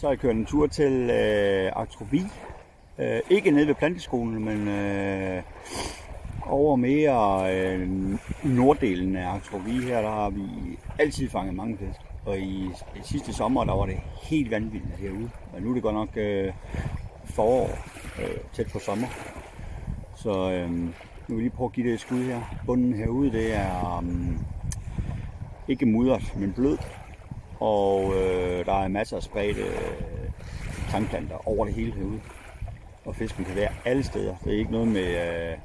Så har jeg kørt en tur til Arktrubi. Ikke nede ved planteskolen, men over mere i norddelen af Arktrubi. Her der har vi altid fanget mange fisk. Og i sidste sommer der var det helt vanvittigt herude. Og nu er det godt nok forår, tæt på sommer. Så nu vil jeg lige prøve at give det et skud her. Bunden herude det er ikke mudret, men blød. Og der er masser af spredte tangplanter over det hele herude. Og fisken kan være alle steder. Det er ikke noget med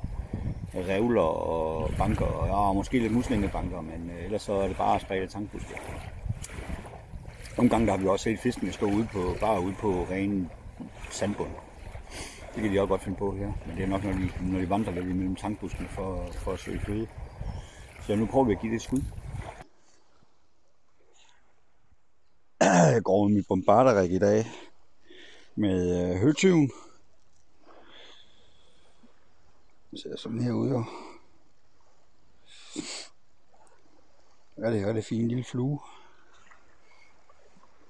revler og banker, og måske lidt muslingebanker, men ellers så er det bare spredte tangbuske. Nogle gange der har vi også set fiskene stå bare ude på ren sandbund. Det kan de også godt finde på her, men det er nok når de vandrer lidt imellem tangbuskene for at søge føde. Så nu prøver vi at give det et skud. Jeg går med mit bombarderæk i dag med høltyven. Det ser sådan her ud. Det er fin lille flue.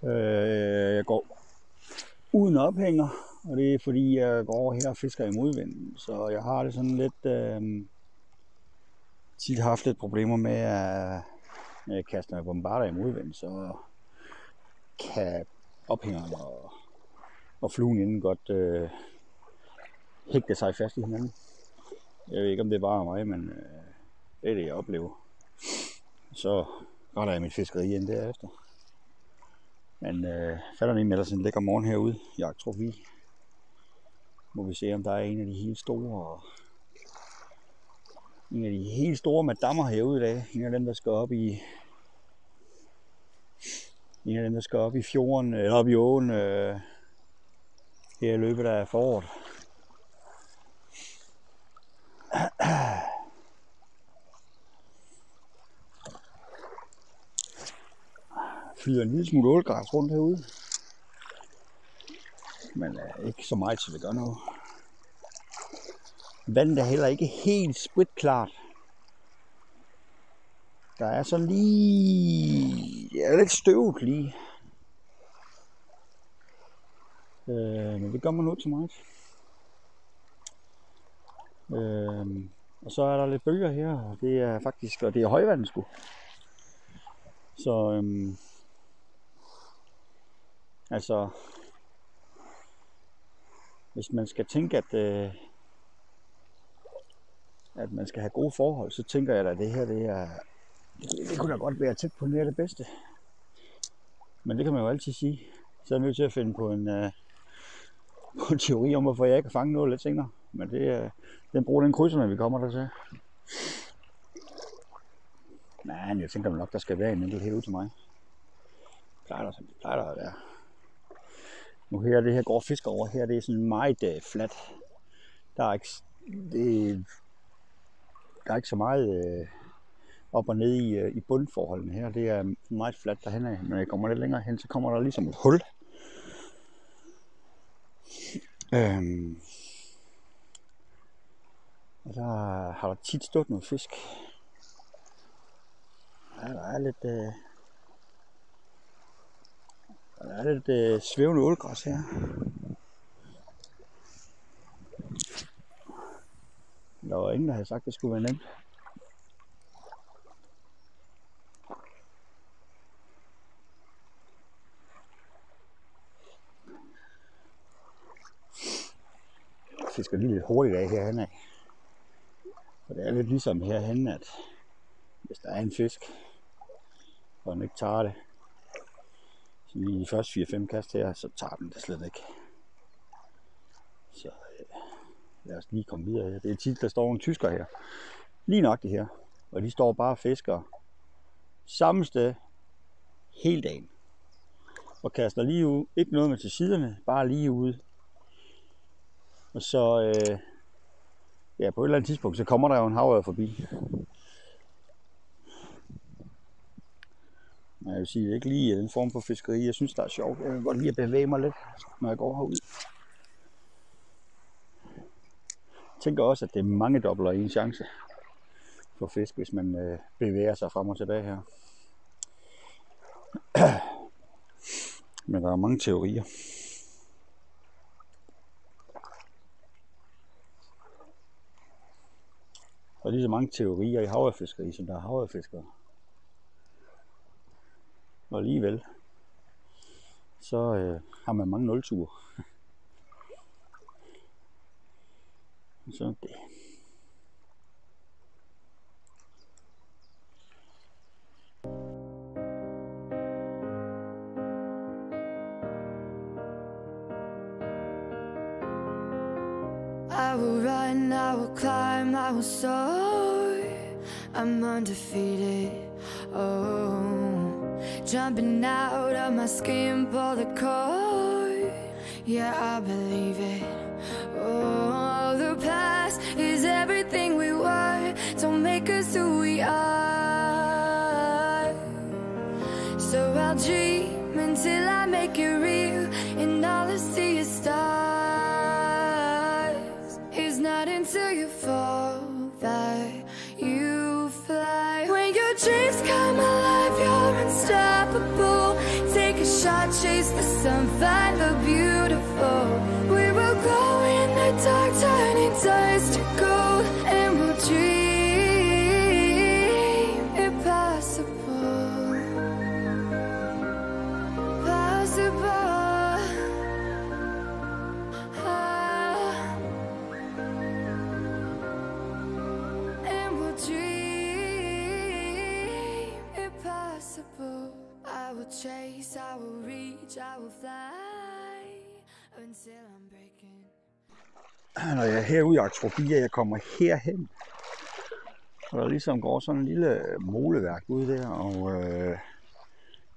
Jeg går uden ophænger, og det er fordi jeg går over her og fisker i modvind. Så jeg har det sådan lidt tit haft lidt problemer med at kaste med bombarder i modvind, så kan ophængerne og fluen inden godt hægte sig fast i hinanden. Jeg ved ikke om det er bare mig, men det er det jeg oplever. Så retter jeg mit fiskeri ind derefter. Men falder den ellers en lækker morgen herude i Arktrubi. Må vi se om der er en af de helt store madammer herude i dag. En af dem der skal op i fjorden eller op i åen her i løbet af foråret. Flyder en lille smule ålgræs rundt herude, men ikke så meget, så det gør noget. Vandet er heller ikke helt spritklart. Der er sådan lige, det er lidt støvet lige, men det gør man noget til meget. Og så er der lidt bølger her, og det er faktisk, og det er højvand sgu. Så altså, hvis man skal tænke, at man skal have gode forhold, så tænker jeg da, at det her, det kunne da godt være tæt på nær det bedste. Men det kan man jo altid sige. Så er jeg nødt til at finde på en teori om, hvorfor jeg ikke kan fange noget lidt senere. Men den bruger den krydser, når vi kommer der til. Men jeg tænker nok, der skal være en enkelt herude til mig. Det plejer der at være. Nu her, det her går fisker over her, det er sådan meget fladt. Der er ikke så meget op og ned i bundforholdene her. Det er meget fladt derhen af. Når jeg kommer lidt længere hen, så kommer der ligesom et hul. Og der har der tit stået noget fisk. Ja, der er lidt svævende ålgræs her. Der var ingen, der havde sagt, at det skulle være nemt. Jeg fisker lige lidt hurtigt af herhen af. Og det er lidt ligesom herhen, at hvis der er en fisk, og den ikke tager det, så lige de første 4-5 kast her, så tager den det slet ikke. Så lad os lige komme videre her. Det er tit, der står nogle tyskere her. Lige nok det her. Og de står bare og fisker samme sted hele dagen. Og kaster lige ud. Ikke noget med til siderne, bare lige ude. Og så på et eller andet tidspunkt, så kommer der jo en havørred forbi. Men jeg vil sige, det er ikke lige den form for fiskeri, jeg synes, der er sjovt. Jeg vil godt lige at bevæge mig lidt, når jeg går herud. Jeg tænker også, at det er mange dobbler i en chance for fisk, hvis man bevæger sig frem og tilbage her. Men Men der er mange teorier. Der er lige så mange teorier i havrefiskeri, som der er havrefiskere. Og alligevel, så har man mange nulture. Så det. I will run, I will climb, I will soar. I'm undefeated. Oh, jumping out of my skin, pull the cord. Yeah, I believe it. Oh, the past is everything we were. Don't make us who we are. So I'll dream until I make it real, and all I see is stars. It's not until you fall that you fly. When your dreams come alive, you're unstoppable. Take a shot, chase the sun, find the beautiful. We will go in the dark, turning dust to gold, and we'll dream impossible. Possible. And we'll dream impossible. I will chase, I will reach, I will fly until I'm breaking. Når jeg er herude i Aktropia, jeg kommer herhen, og der ligesom går sådan en lille moleværk ude der, og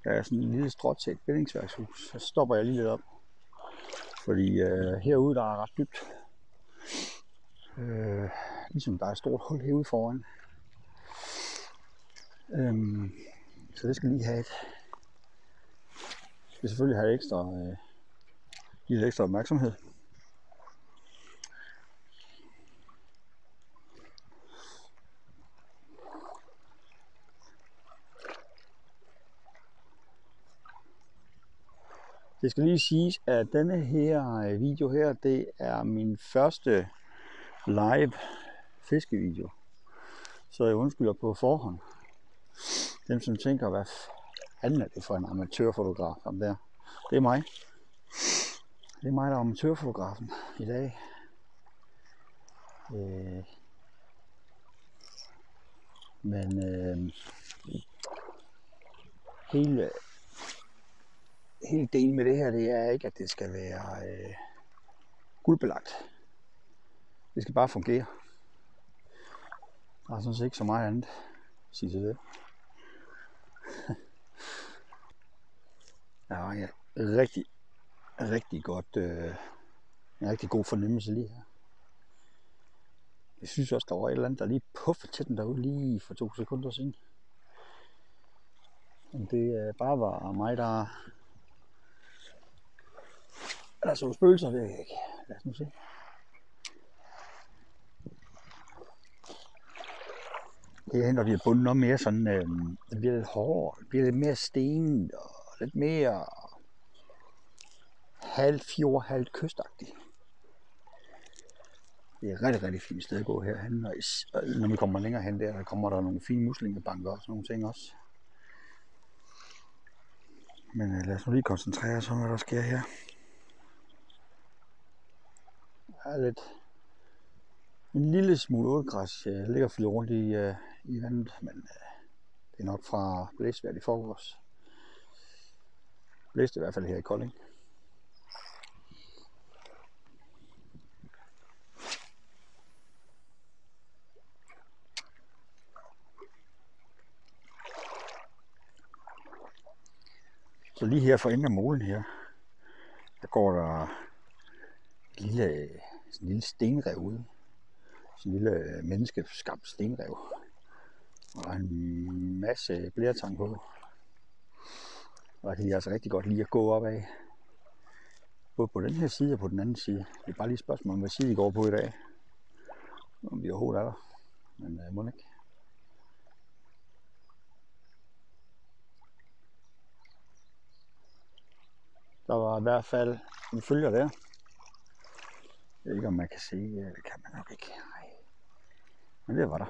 der er sådan en lille stråt til et bindingsværkshus. Så stopper jeg lige lidt op, fordi herude der er ret dybt. Ligesom der er et stort hul herude foran. Så det skal lige have skal selvfølgelig have lidt ekstra opmærksomhed. Det skal lige siges, at denne her video her, det er min første live fiskevideo. Så jeg undskylder på forhånd. Dem som tænker, hvad fanden er det for en amatørfotograf ham der? Det er mig. Det er mig, der er amatørfotografen i dag. Men hele delen med det her, det er ikke, at det skal være guldbelagt. Det skal bare fungere. Der er sådan set ikke så meget andet at sige til det. Ja, ja, rigtig godt, en rigtig god fornemmelse lige her. Jeg synes også, der var et eller andet, der lige puffede til den derude lige for 2 sekunder siden. Om det bare var mig, der så spøgelser, det ved jeg ikke. Lad os nu se. Det er når de er bundet noget mere sådan, det bliver lidt hårdere, det bliver lidt mere stenet og lidt mere halvt fjord, halvt kystagtigt. Det er et rigtig fint sted at gå herhen, og når vi kommer længere hen der kommer der nogle fine muslingebanker og sådan nogle ting også. Men lad os nu lige koncentrere os om, hvad der sker her. Der er lidt en lille smule ålegræs ligger og flyder rundt i vandet, men det er nok fra blæsvejret i forgårs. Blæste i hvert fald her i Kolding. Så lige her for enden af molen her, der går der en lille stenrev ude. Sådan en lille menneskeskabt stenrev. Og en masse blæretang på. Og det er altså rigtig godt lige at gå op af. Både på den her side og på den anden side. Det er bare lige et spørgsmål om, hvad side I går på i dag. Om vi overhovedet er der. Men må ikke. Der var i hvert fald en følger der. Jeg ved ikke, om man kan se, det kan man nok ikke. Nej. Men det var der.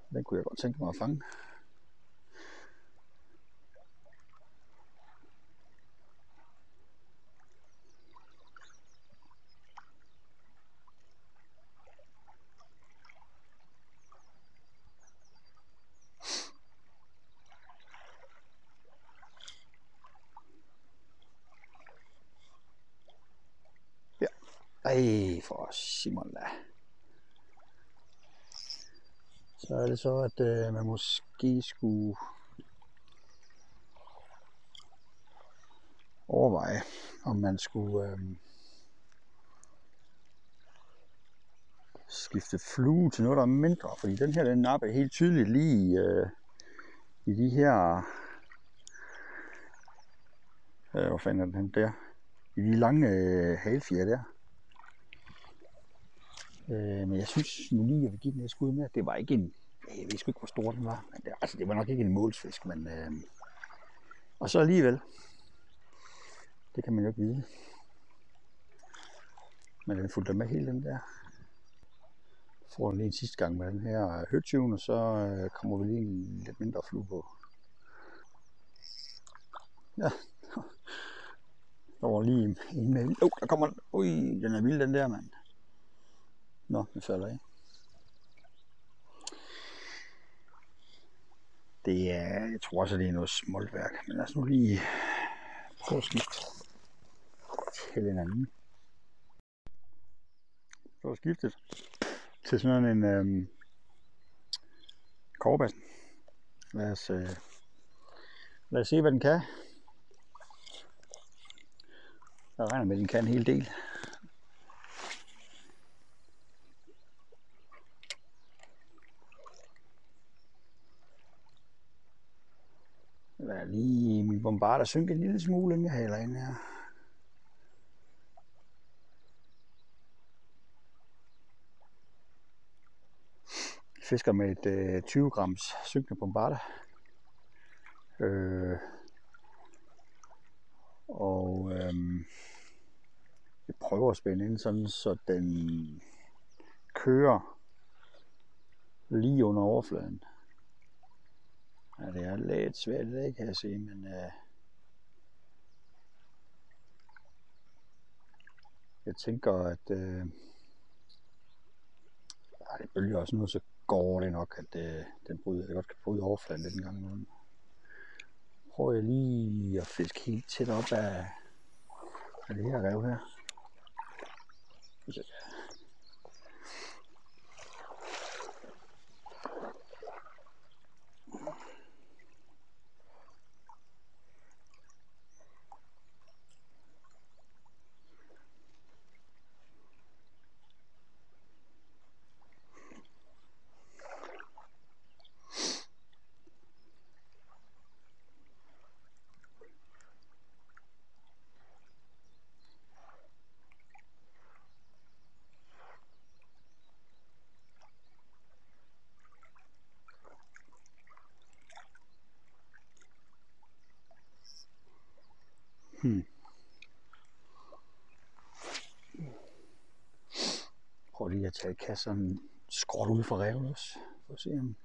Den kunne jeg godt tænke mig at fange. Ja. Ej, for Simon da. Så er det så, at man måske skulle overveje, om man skulle skifte flue til noget, der er mindre. Fordi den her, den napper helt tydeligt lige i de her... hvor fanden er den der? I de lange halefjer der. Men jeg synes nu lige, jeg vil give den et skud med. Det var ikke en... Jeg ved sgu ikke, hvor stor den var. Men det var nok ikke en målsfisk, men... Og så alligevel. Det kan man jo ikke vide. Men den fulgte med hele den der. Får den lige en sidste gang med den her høtyven, og så kommer vi lige en lidt mindre flue på. Ja. Der var lige en med. Der kommer den. Ui, den er vild den der, mand. Nå, den falder af. Det er, jeg tror også, at det er noget smoltværk. Men lad os nu lige prøve at skifte til en anden. Så er skiftet til sådan en kobberbassen. Lad os se, hvad den kan. Jeg regner med, at den kan en hel del. Lad lige min bombarder synke en lille smule, inden jeg haler ind her. Jeg fisker med et 20 grams synkende bombarder. Jeg prøver at spænde ind sådan, så den kører lige under overfladen. Ja, det er lidt svært, det kan jeg se, men jeg tænker, at det bølger også nu, så går det nok, at den bryder. Jeg godt kan bryde overfladen lidt en gang imellem. Prøver jeg lige at fiske helt tæt op af det her rev her. Prøv lige at tage kassen skråt ud fra revet også, for at se om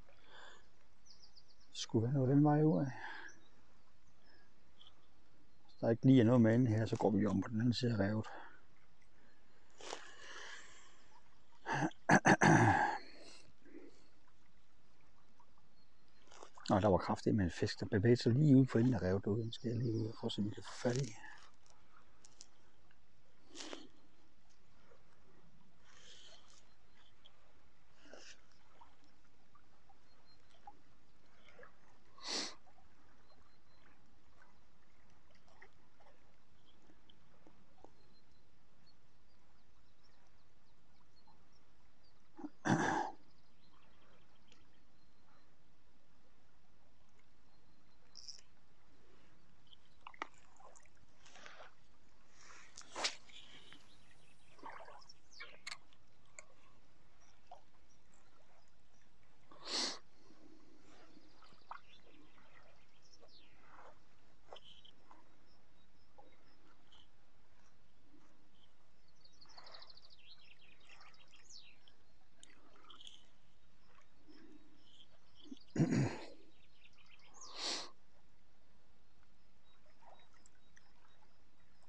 det skulle være noget den vej ud af. Hvis der ikke lige er noget med inde her, så går vi om på den anden side af revet. Og der var kraftigt med en fisk, der bevægede sig lige ude på enden af revet derude. Den skal jeg lige ud og prøve at se, om vi kan få fat i.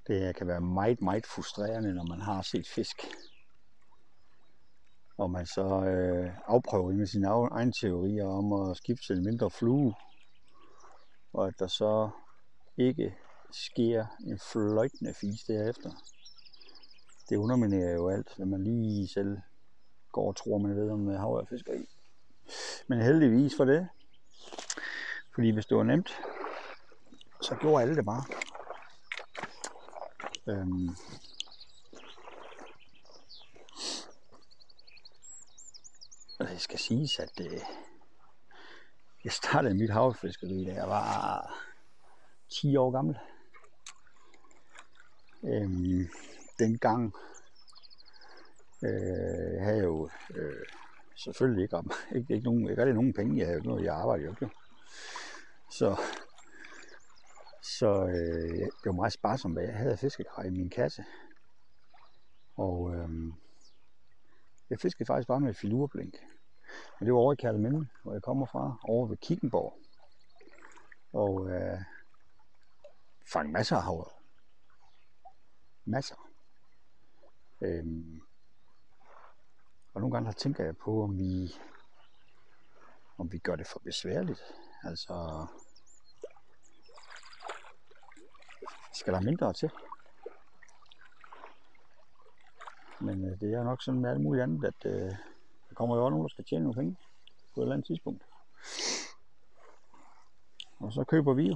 Det kan være meget, meget frustrerende, når man har set fisk. Og man så afprøver med sine egne teorier om at skifte til en mindre flue. Og at der så ikke sker en fløjtende fis derefter. Det underminerer jo alt, hvad man lige selv går og tror, man ved om havørfiskeri. Men heldigvis for det. Fordi hvis det var nemt, så gjorde alle det bare. Det skal siges, at jeg startede mit havfiskeri, da jeg var 10 år gammel. Dengang havde jeg jo selvfølgelig ikke nogen penge. Jeg havde jo noget, jeg arbejdede jo ikke. Så det var meget sparsomt, hvad jeg havde fiskekar i min kasse. Og jeg fiskede faktisk bare med et filurblink. Og det var over i Kerteminde, hvor jeg kommer fra, over ved Kickenborg. Og fangede masser af havre. Masser. Og nogle gange tænker jeg på, om vi gør det for besværligt. Altså, skal der mindre til? Men det er nok sådan med alt muligt andet, at der kommer jo også nogen, der skal tjene nogle penge på et eller andet tidspunkt. Og så køber vi jo.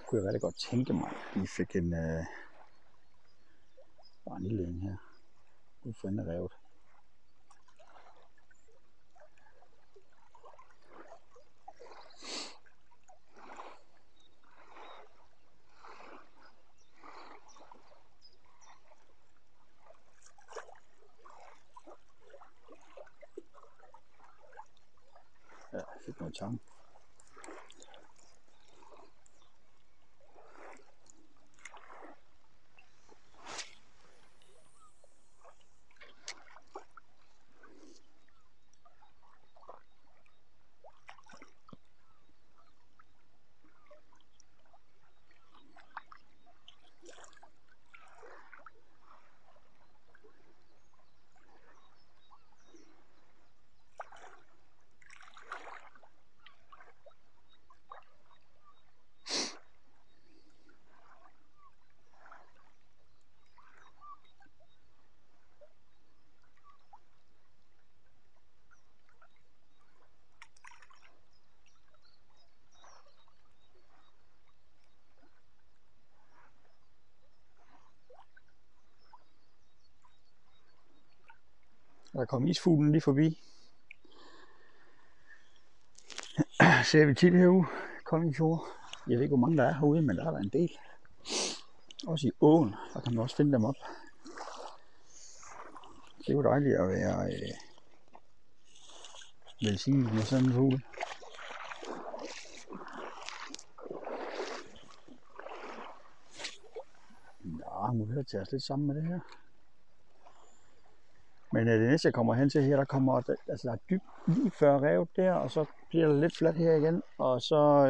Kunne jeg rigtig godt tænke mig, at vi fik bare en lille en her. Nu for enden af revet. Ja, jeg fik noget tang. Der kom isfuglen lige forbi. Ser vi tit herude, Kolding Fjord. Jeg ved ikke, hvor mange der er herude, men der er en del. Også i åen, der kan man også finde dem op. Det er jo dejligt at være velsignet med sådan en fugl. Nå, må vi tage os lidt sammen med det her. Men det næste jeg kommer hen til her, der kommer der er dybt lige før revet der, og så bliver det lidt fladt her igen, og så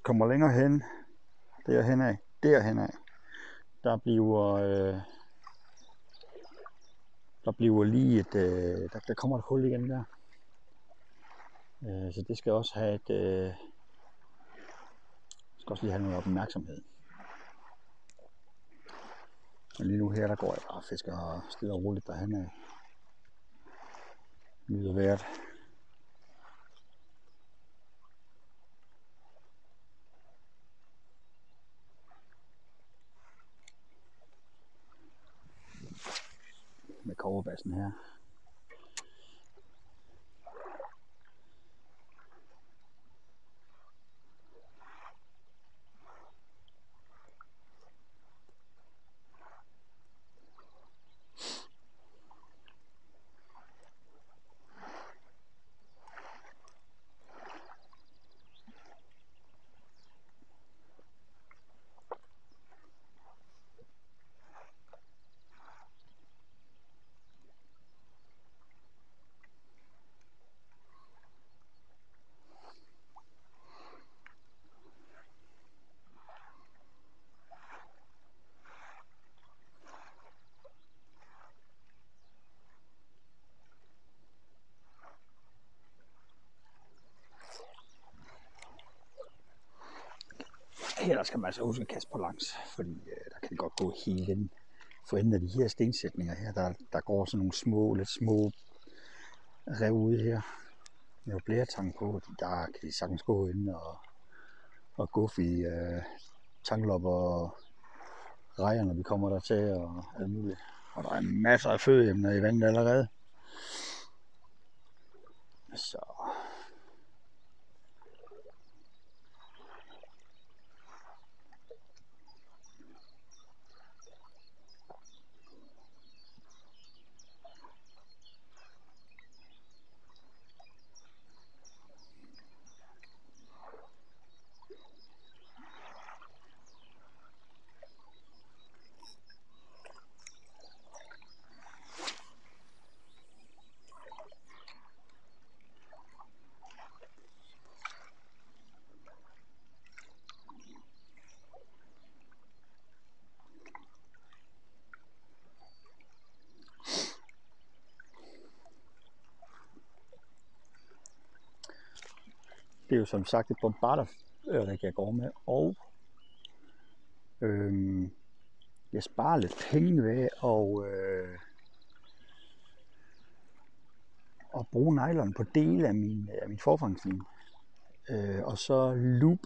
kommer længere hen, derhen af, der bliver lige et, der kommer et hul igen der. Så det skal også have skal også lige have noget opmærksomhed. Men lige nu her, der går jeg bare og fisker stille og roligt derhen af. Nyder vejret. Med kobberbassen her. her der skal man altså huske at kaste på langs, fordi der kan det godt gå helt ind for enden af de her stensætninger her. Der går sådan nogle lidt små rev ude her med blæretang på. Der kan de sagtens gå ind og guffe i tanglopper og rejer, når vi kommer der til og alt muligt. Og der er masser af fødeemner i vandet allerede. Så det er jo som sagt et bombarderrik, jeg går med, og jeg sparer lidt penge ved at bruge nylon på dele af min forfangsline, og så loop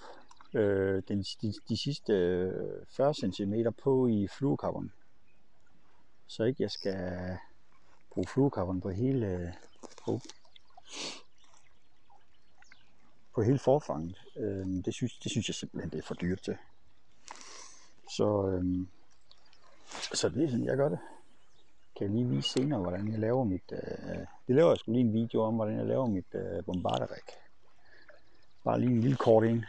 de sidste 40 cm på i fluorocarbon, så ikke jeg skal bruge fluorocarbon på hele forfanget. Det synes jeg simpelthen det er for dyrt til. Så det er sådan jeg gør det. Kan jeg lige vise senere hvordan jeg laver mit det laver jeg sgu lige en video om hvordan jeg laver mit bombarderrik. Bare lige en lille kort en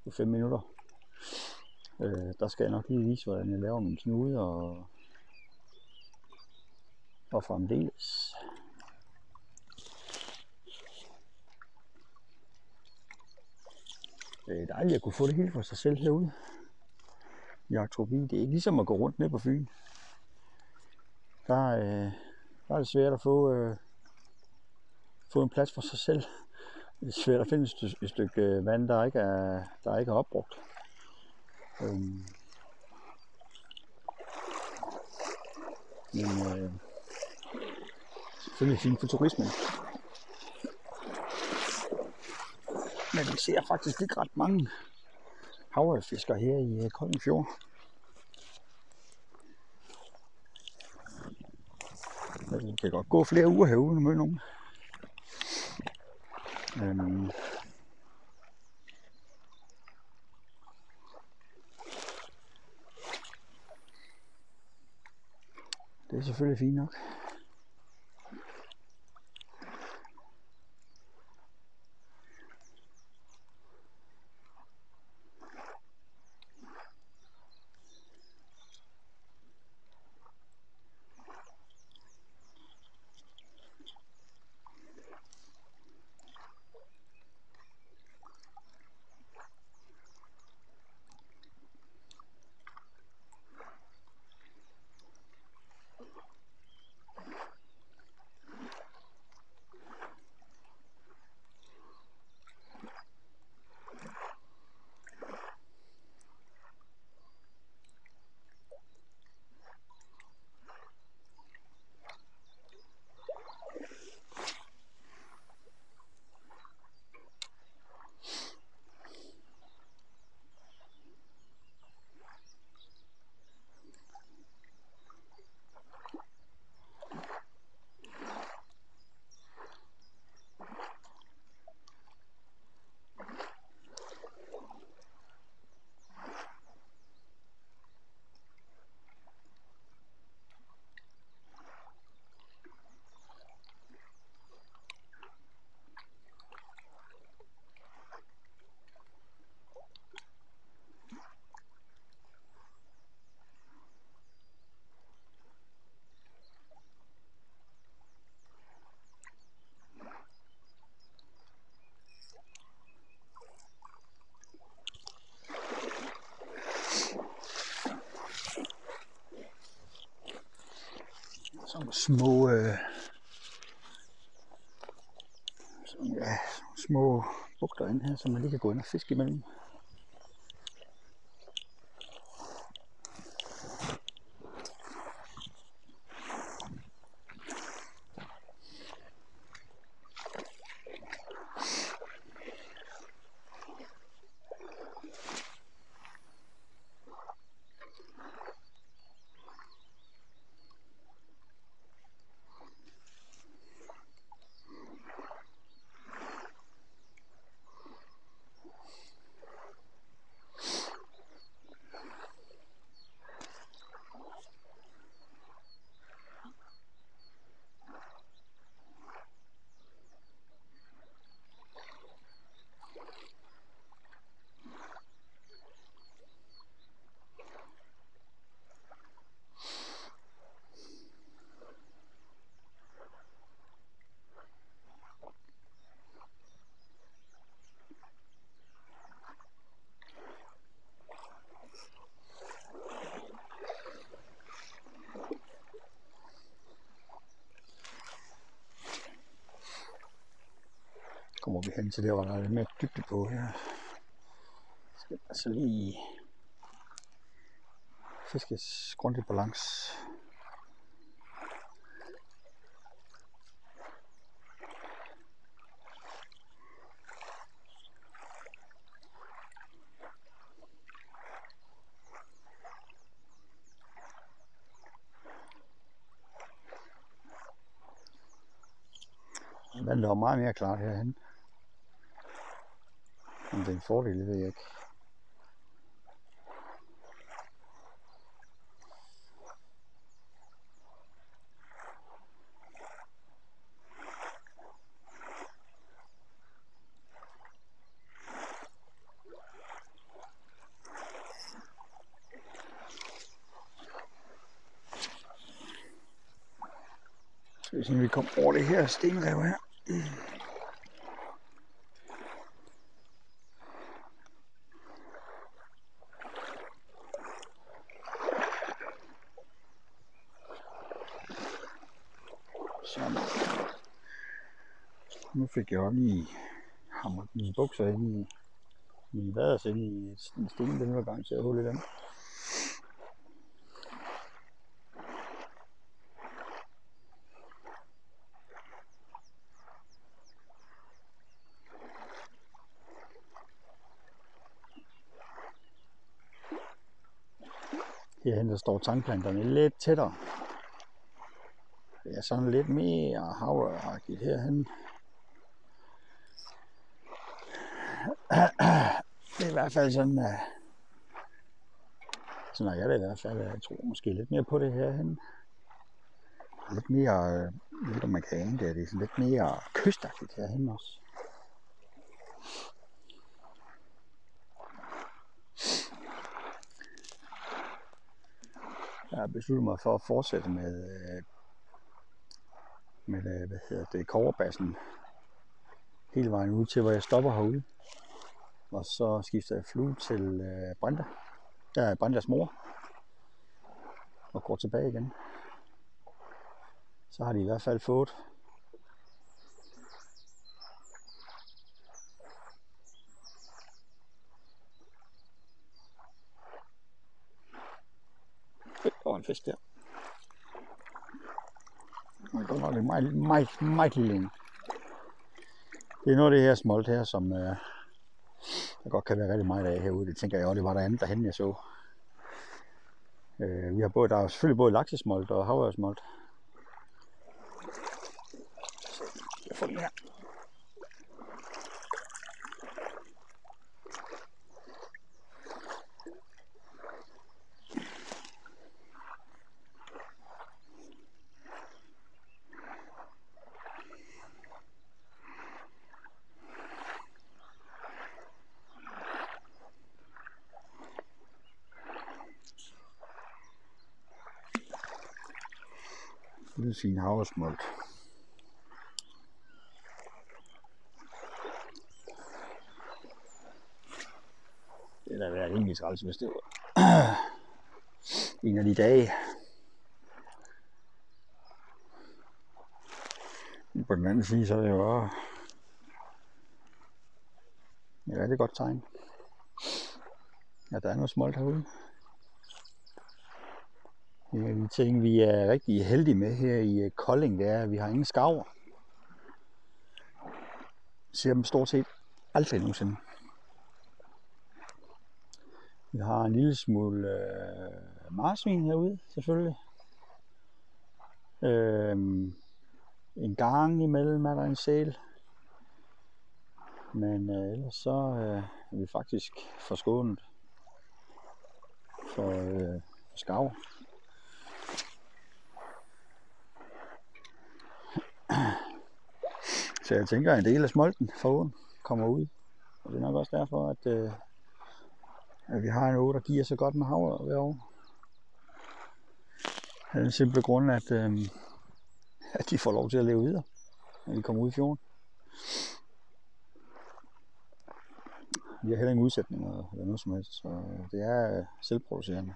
på 5 minutter. Der skal jeg nok lige vise hvordan jeg laver min knude og fremdeles. Det er dejligt at kunne få det hele for sig selv herude. Jagttropi, det er ikke ligesom at gå rundt ned på Fyn. Der er det svært at få en plads for sig selv. Det er svært at finde et stykke vand, der ikke er opbrugt. Men selvfølgelig fint for turismen. Men vi ser faktisk ikke ret mange havørredfiskere her i Kolding Fjord. Det kan godt gå flere uger herude med nogen. Det er selvfølgelig fint nok. Sådan små bugter ind her, som man lige kan gå ind og fiske imellem. kommer vi hen til der, hvor der er lidt mere dybde på her. Skal altså lige fiskes grundigt på langs. Vandet er meget mere klart herhen. Om det er en fordel, det ved jeg ikke. Så hvis vi kommer over det her stenrev her. Så nu fik jeg også lige hamret mine bukser ind i mine vaders ind i en sten, den var gang til at holde den. Herhen der står tangplanterne lidt tættere. Det er sådan lidt mere havreagtigt herhen. Det er i hvert fald sådan, sådan er jeg det i hvert fald. Jeg tror måske lidt mere på det herhen. Lidt mere, jeg ved ikke om man kan ane det, det er sådan lidt mere kystagtigt herhen også. Jeg har besluttet mig for at fortsætte med kobberbassen hele vejen ud til, hvor jeg stopper herude. Og så skifter jeg flue til Brenda. Jeg er Brendas mor. Og går tilbage igen. Så har de i hvert fald fået en fisk der. Det er godt nok meget lille en. Det er noget af det her smolt her, som der godt kan være rigtig meget af herude. Det tænker jeg også, det var der andet derhen, jeg så. Vi har der er selvfølgelig både laksesmolt og havørsmolt. Jeg får den her. Det er fin havresmolt. Det er da været rimelig træls, hvis det var en af de dage. På den anden side, så er det jo også et rigtig godt tegn, at der er noget smolt herude. En af de ting, vi er rigtig heldige med her i Kolding, det er, at vi har ingen skarver. Vi ser dem stort set aldrig nogensinde. Vi har en lille smule marsvin herude, selvfølgelig. En gang imellem er der en sæl. Men ellers så er vi faktisk forskånet for skarver. Så jeg tænker, at en del af smolten foruden kommer ud. Og det er nok også derfor, at vi har en å, der giver så godt med havre herovre. Af den simple grund, at de får lov til at leve videre, når de kommer ud i fjorden. Vi har heller ingen udsætninger eller noget som helst, så det er selvproducerende.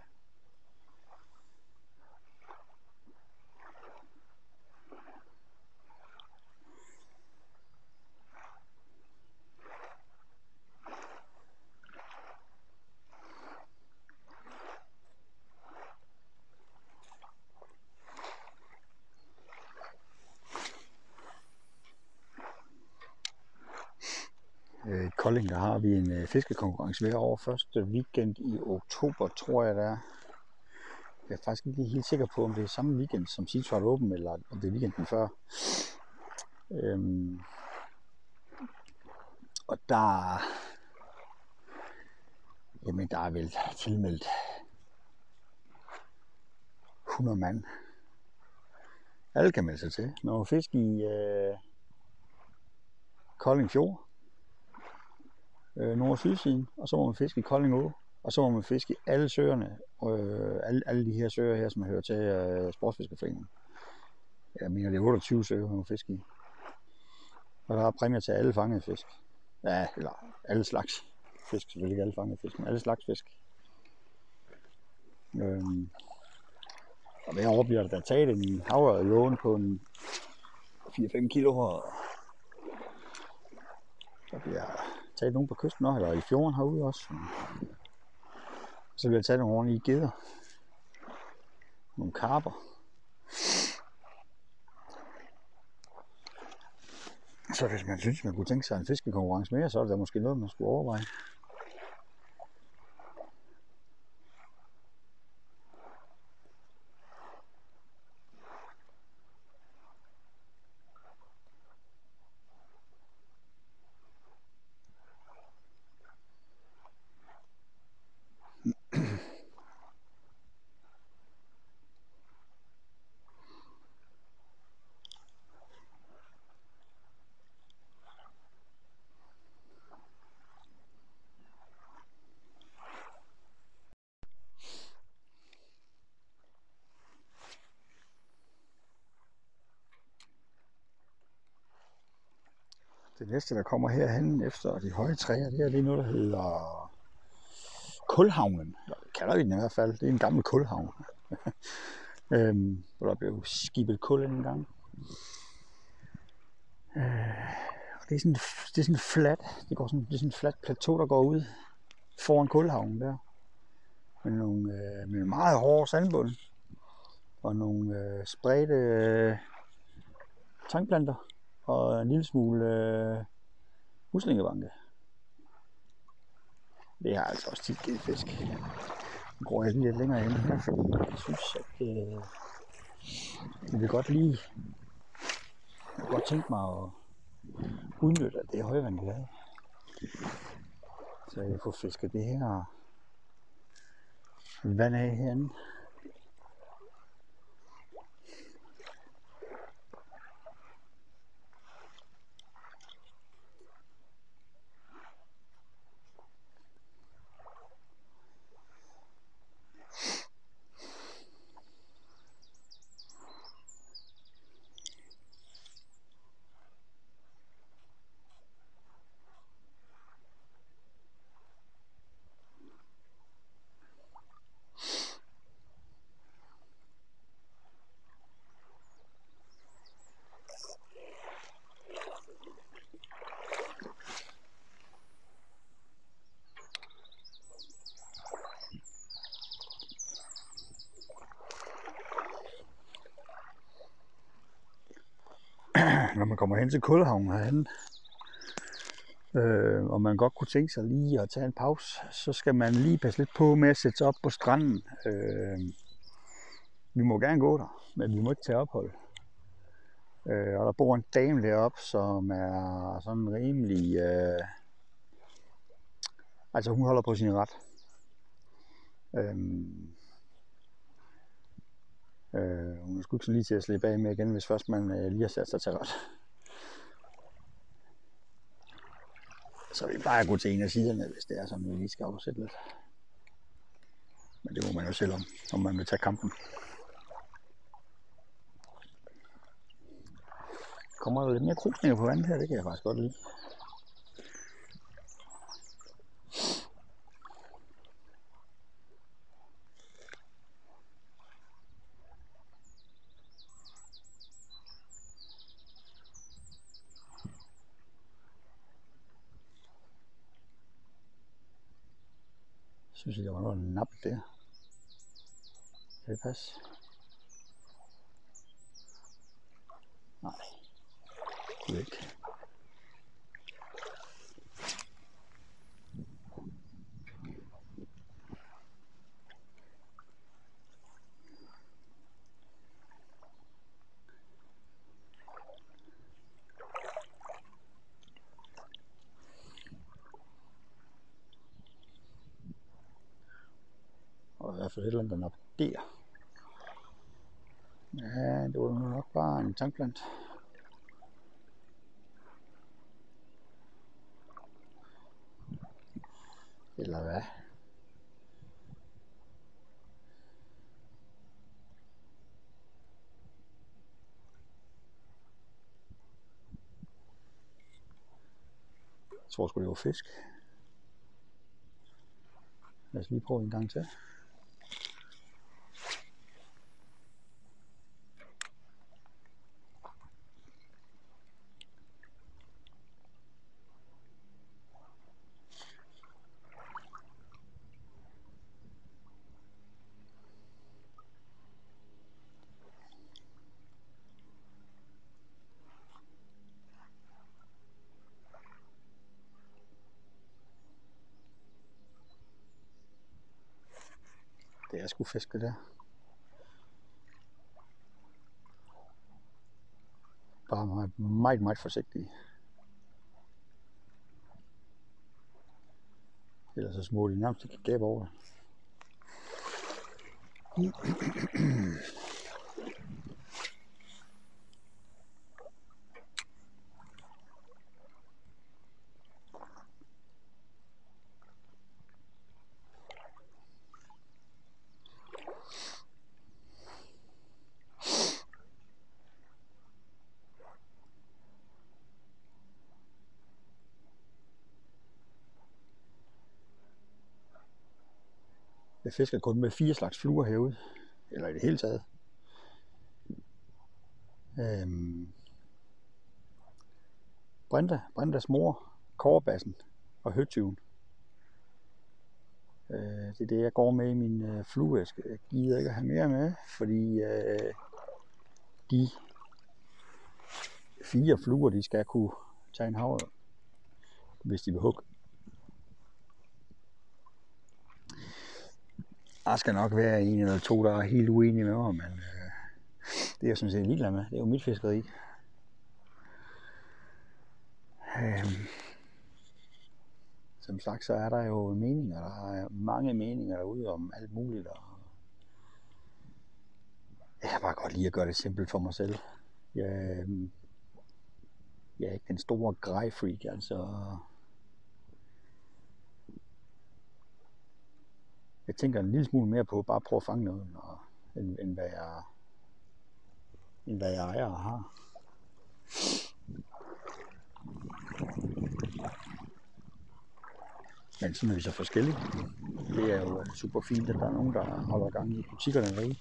Kolding, der har vi en fiskekonkurrence hver år. Første weekend i oktober, tror jeg det er. Jeg er faktisk ikke helt sikker på, om det er samme weekend som Seatrout Open, eller om det er weekenden før. Og der er vel tilmeldt 100 mand. Alle kan melde sig til. Man må fiske i Kolding Fjord, nord- og sydsiden, og så må man fiske i Kolding Å, og så må man fiske i alle søerne, alle de her søer her, som hører til Sportsfiskerforeningen. Jeg mener, det er 28 søer, man må fiske i. Og der er præmier til alle fangede fisk. Ja, eller alle slags fisk, selvfølgelig ikke alle fangede fisk, men alle slags fisk. Og hver år bliver der taget en havre i åen på en 4-5 kilo, og der bliver taget nogen på kysten også, eller i fjorden herude også. Så bliver der taget nogle ordentlige gedder, nogle karper. Så hvis man synes, man kunne tænke sig en fiskekonkurrence mere, så er det da måske noget, man skulle overveje. Det næste, der kommer herhen efter de høje træer, det er noget, der hedder Kulhavnen. Det kalder vi den i hvert fald. Det er en gammel kulhavn, hvor der blev skibet kul en gang. Og det er sådan fladt. Det er sådan en fladt plateau, der går ud foran kulhavnen der. Med meget hårde sandbund og nogle spredte tangplanter og en lille smule muslingebanke. Det har altså også tit givet fisk. Nu går jeg lige lidt længere hen her, fordi jeg synes, at jeg vil godt tænke mig at udnytte, at det er højvand, det er. Så jeg får fisket det her vand af herinde. Når man kommer hen til Kulhavnen herhen, og man godt kunne tænke sig lige at tage en pause, så skal man lige passe lidt på med at sætte sig op på stranden. Vi må gerne gå der, men vi må ikke tage ophold. Og der bor en dame deroppe, som er sådan rimelig... altså hun holder på sin ret. Hun er sgu ikke så lige til at slippe af med igen, hvis først man lige har sat sig til ret. Så vi bare gå til en af siderne, hvis det er sådan, vi lige skal afsætte lidt. Men det må man jo selv om man vil tage kampen. Kommer der lidt mere krusninger på vandet her, det kan jeg faktisk godt lide. Synes jeg, der var noget nap der. Kan det passe? Nej, det er ikke. for et eller andet op der. Ja, det var nok bare en tankplant. Eller hvad? Jeg tror sgu det var fisk. Lad os lige prøve en gang til. Det er sgu fisk det der. Bare meget forsigtig. Ellers så små de nærmest ikke gab over. Jeg fisker kun med 4 slags fluer herude, eller i det hele taget. Brendas mor, kobberbassen og høtyven. Det er det, jeg går med i min flueæske. Jeg gider ikke at have mere med, fordi de 4 fluer, de skal kunne tage en havre, hvis de vil hugge. Der skal nok være en eller to, der er helt uenige med mig, men det er jeg sådan set ligeglad med. Det er jo mit fiskeri. Som sagt, så er der jo meninger. Der er mange meninger derude om alt muligt. Og jeg kan bare godt lide at gøre det simpelt for mig selv. Jeg er ikke den store grejfreak, altså. Jeg tænker en lille smule mere på bare at prøve at fange noget, end hvad jeg ejer og har. Men sådan er vi så forskellige. Det er jo super fint, at der er nogen, der holder gang i butikkerne derude.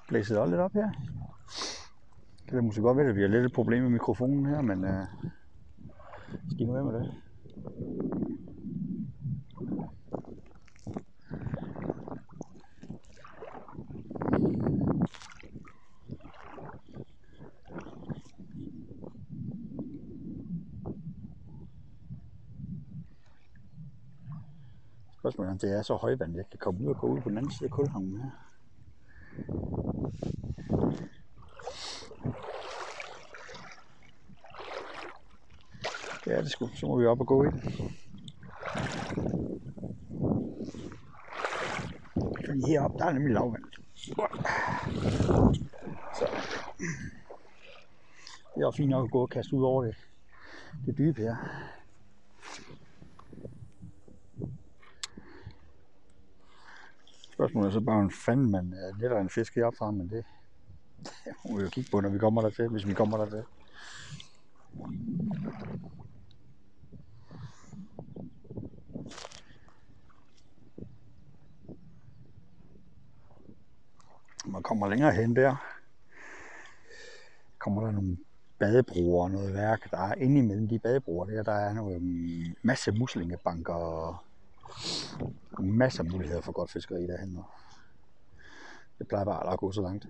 Blæser det også lidt op her. Det kan måske godt være, at det bliver lidt et problem med mikrofonen her, men skal I nu med det. Spørgsmålet er, om det er så højvand, jeg kan komme ud og gå ud på den anden side af kulhavnen her. Det er det sgu. Så må vi op og gå i den. Fordi heroppe, der er nemlig lavvand. Så. Det er også fint nok at gå og kaste ud over det dybe her. Spørgsmålet er så bare, en fanden man letter en fisk heroppe fra, men det må vi jo kigge på, når vi kommer dertil, hvis vi kommer dertil. Man kommer længere hen der, kommer der nogle badebroer og noget værk. Der er inde imellem de badebroer der er nogle masse muslingebanker og masser af muligheder for godt fiskeri derhen. Det plejer bare aldrig at gå så langt.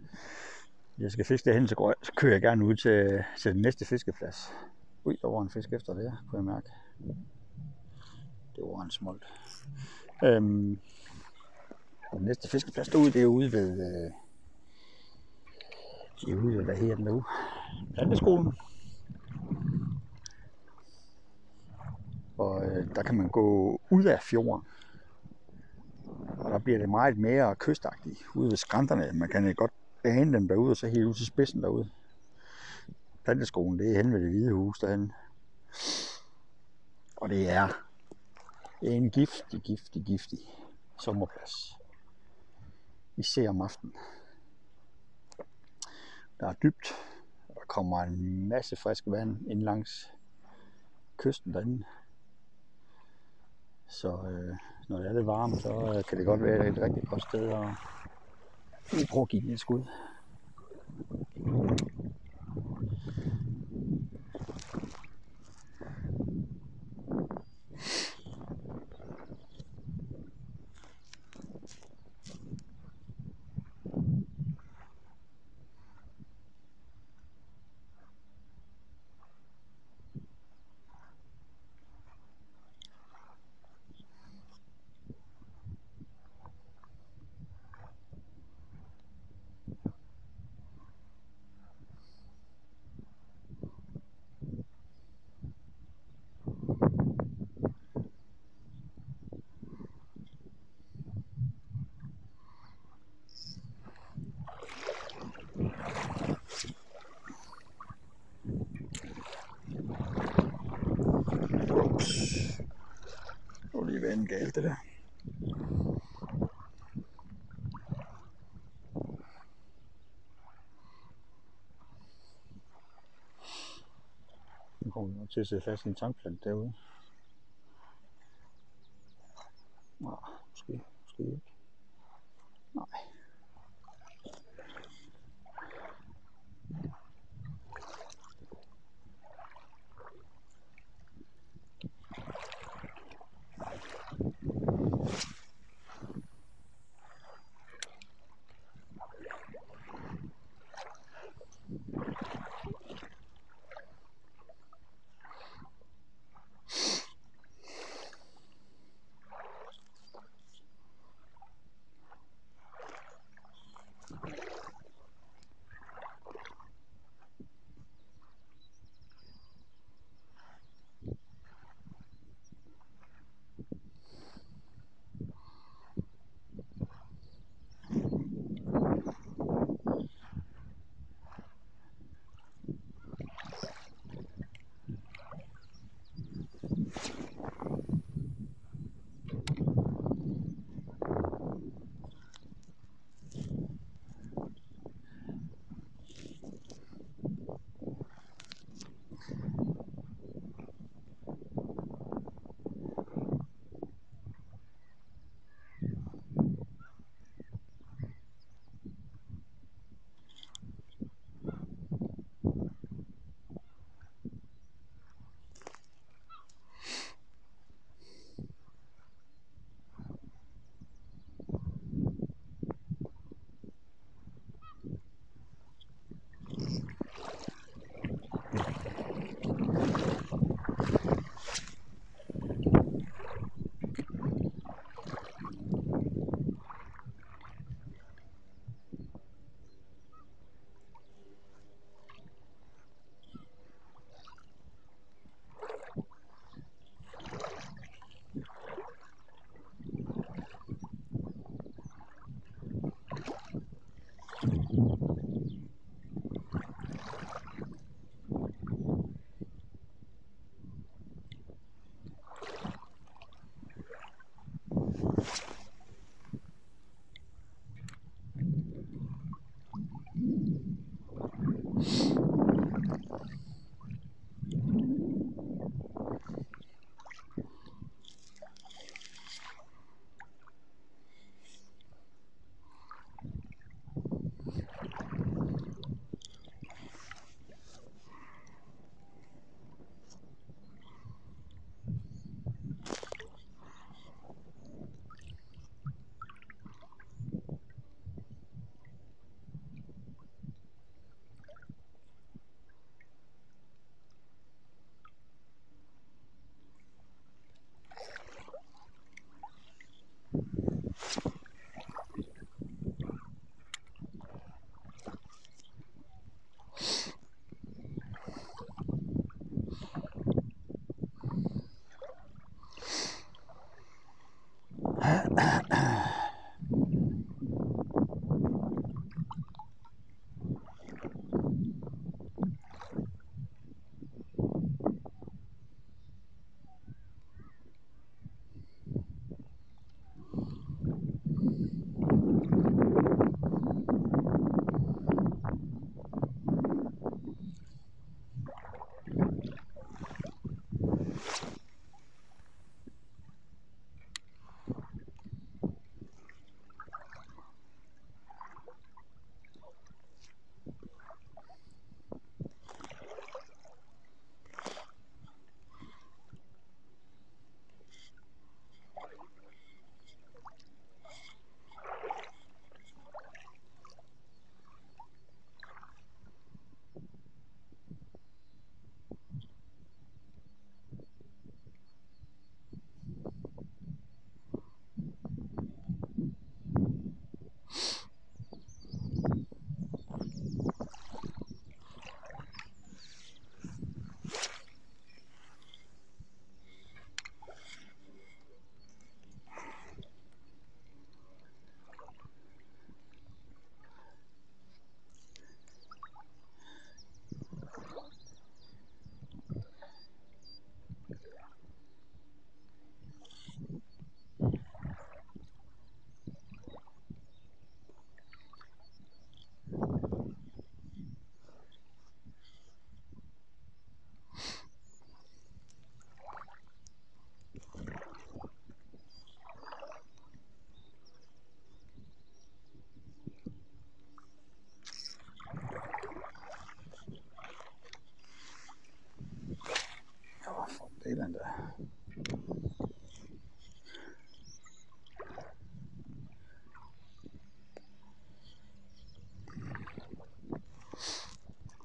jeg skal fiske derhen, så kører jeg gerne ud til den næste fiskeplads. Ui, der var en fisk efter det, kunne jeg mærke. Det var en smolt. Den næste fiskeplads derude, det er ude ved, hvad hedder den derude? Planteskolen. Og der kan man gå ud af fjorden. Og der bliver det meget mere kystagtigt ude ved skrænterne. Man kan godt ane dem derude, og så helt ud til spidsen derude. Planteskolen, det er hen ved det hvide hus derhen. Og det er en giftig sommerplads. Især om aftenen. Der er dybt, og der kommer en masse frisk vand ind langs kysten derinde. Så når det er lidt varmt, så kan det godt være et rigtig godt sted at lige prøve at give den et skud. Nu er lige vandet galt det der. Nu kommer vi nok til at sidde fast i en tankplante derude. Nej, måske ikke. Nej.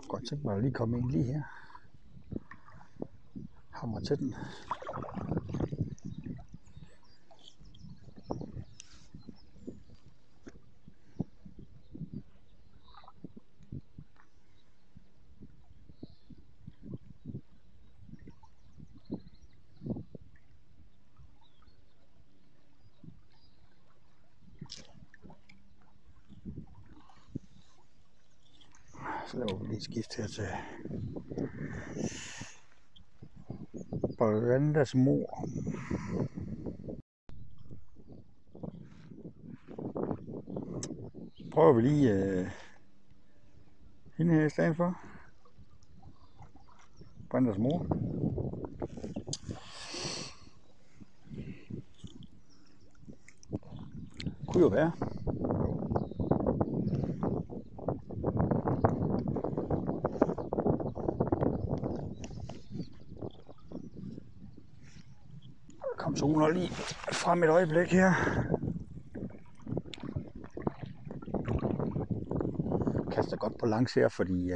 Godt tænke mig at lige komme ind lige her. Hammer til den. Så laver vi lige skift her til Brandas mor. Prøver vi lige hende her i stedet for. Brandas mor. Kunne jo være. Kom solen lige frem et øjeblik her. Kaster godt på langs her, fordi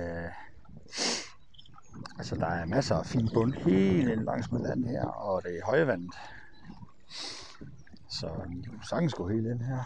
altså der er masser af fin bund helt ind langs med land her, og det er højvandet. Så du kan sagtens gå helt ind her.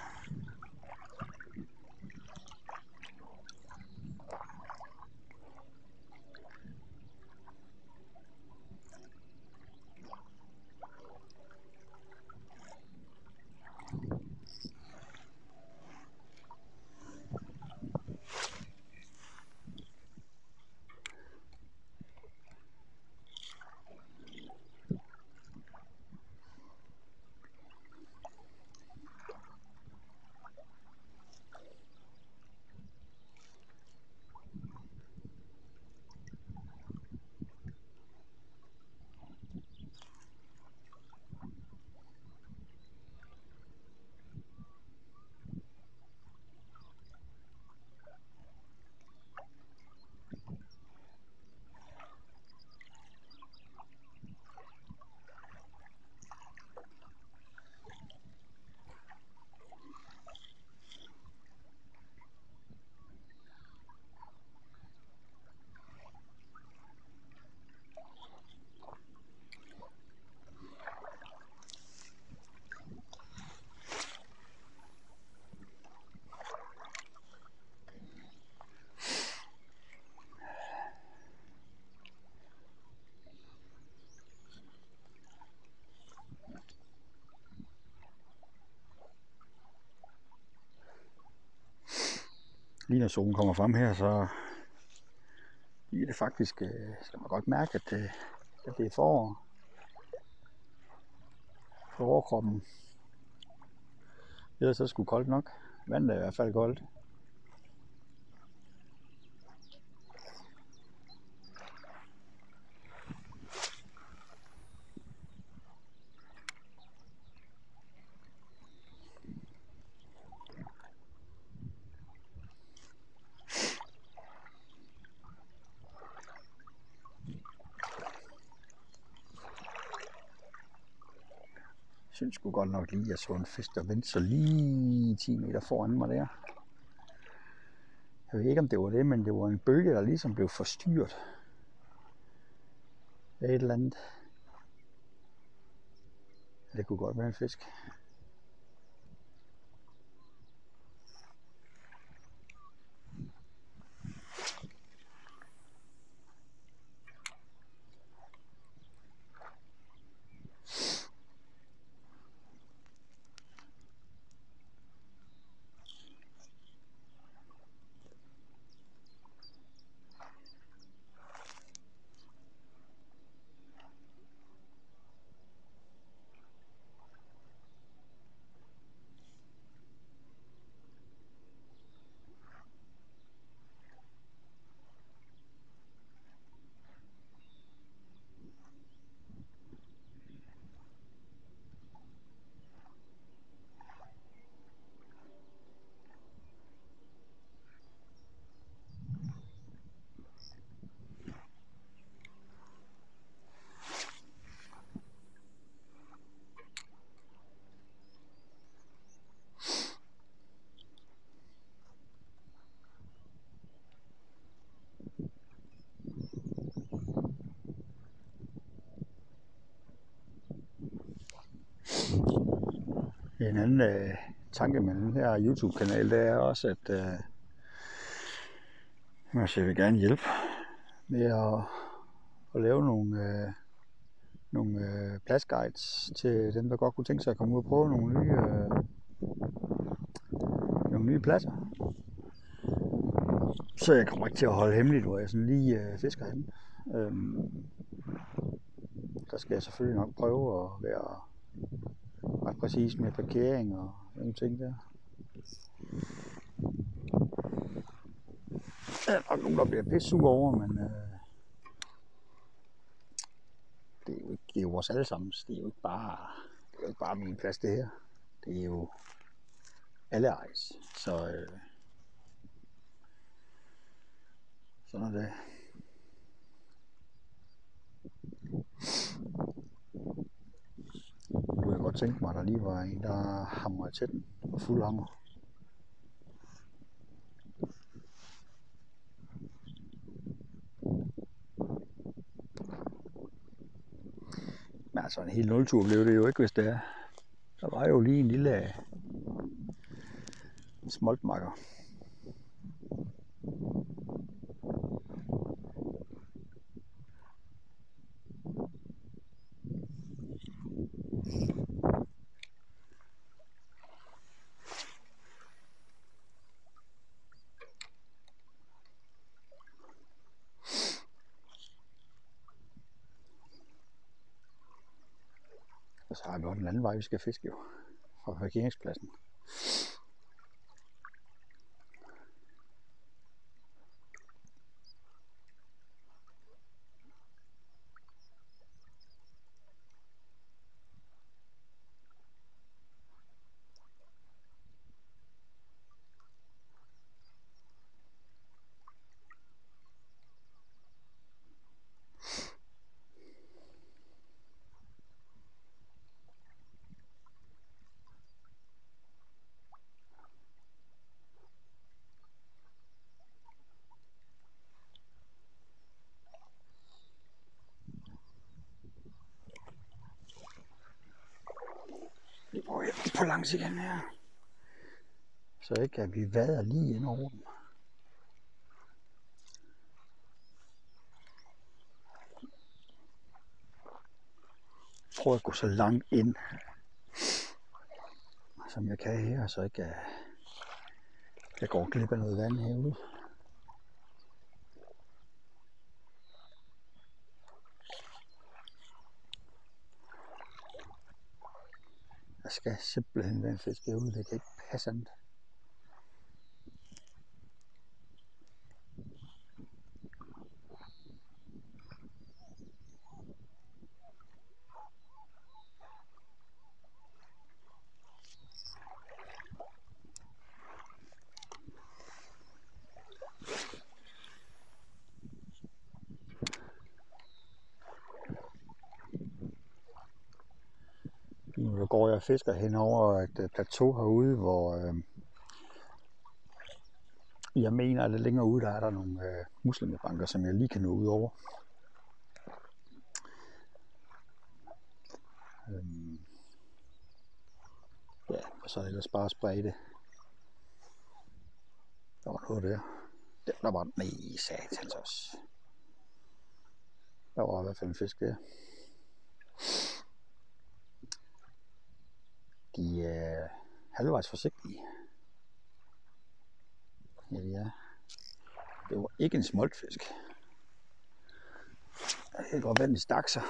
Lige når solen kommer frem her, så bliver det faktisk, skal man godt mærke, at det er forår på overkroppen. Ellers så skulle koldt nok. Vandet er i hvert fald koldt. Jeg synes sgu godt nok lige, at jeg så en fisk, der vendte så lige 10 meter foran mig der. Jeg ved ikke, om det var det, men det var en bølge, der ligesom blev forstyrret af et eller andet. Det kunne godt være en fisk. En anden tanke med den her YouTube-kanal, det er også, at jeg vil gerne hjælpe med at lave nogle pladsguides til dem, der godt kunne tænke sig at komme ud og prøve nogle nye pladser. Så jeg kommer ikke til at holde hemmeligt, hvor jeg sådan lige fisker hen. Der skal jeg selvfølgelig nok prøve at være ret præcis med parkering og nogle ting der. Der er nok nogen, der bliver pissesure over, men det er jo vores allesammens. Det er jo ikke bare min plads, det her. Det er jo alle ejes. Så sådan er det. Nu kunne jeg godt tænke mig, at der lige var en, der hamrede til den og fuld hammer. Men altså en hel 0-tur blev det jo ikke, hvis det er. Der var jo lige en lille smoltmakker. Og så har vi også en anden vej, vi skal fiske jo. Fra parkeringspladsen. Vi prøver lige på langs igen her. Så ikke kan vi vader lige ind over dem. Prøv at gå så langt ind, som jeg kan her, så ikke jeg går glip af noget vand herude. Jeg skal simpelthen være en fisk herude, det kan ikke passe andet. Nu går jeg og fisker hen over et plateau herude, hvor jeg mener, at lidt længere ude, der er der nogle muslingebanker, som jeg lige kan nå ud over. Ja, og så ellers bare sprede det. Der var noget der. Der var nej, satans også. Der var i hvert fald en fisk der. De er halvvejs forsigtige. Ja, de er. Det var ikke en smoltfisk. Det kan godt være, den stak sig.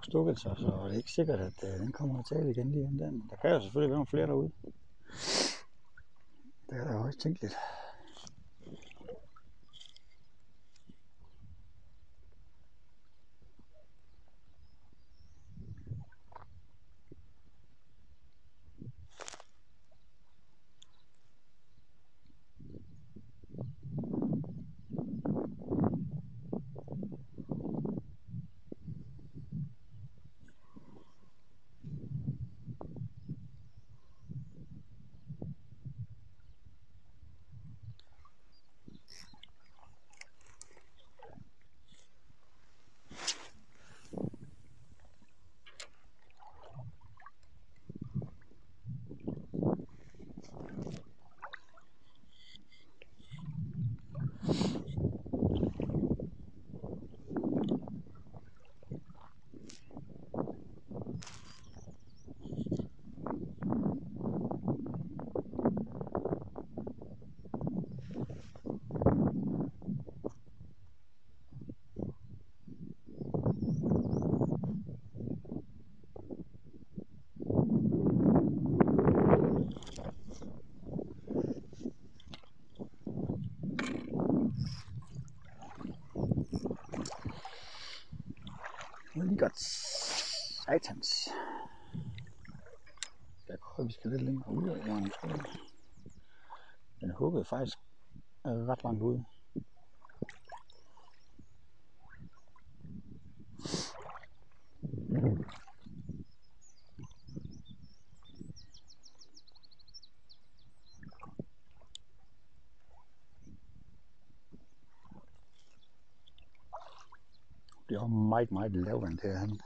nok stukket sig, så det er ikke sikkert, at den kommer at tale igen lige om den. Der kan jo selvfølgelig være nogle flere derude. Det er da højst tænkeligt. Det er lige godt. Satans. Jeg tror, vi skal lidt længere ud af jorden, tror jeg. Den huggede faktisk ret langt ud. Det er meget, meget lavvand herhen.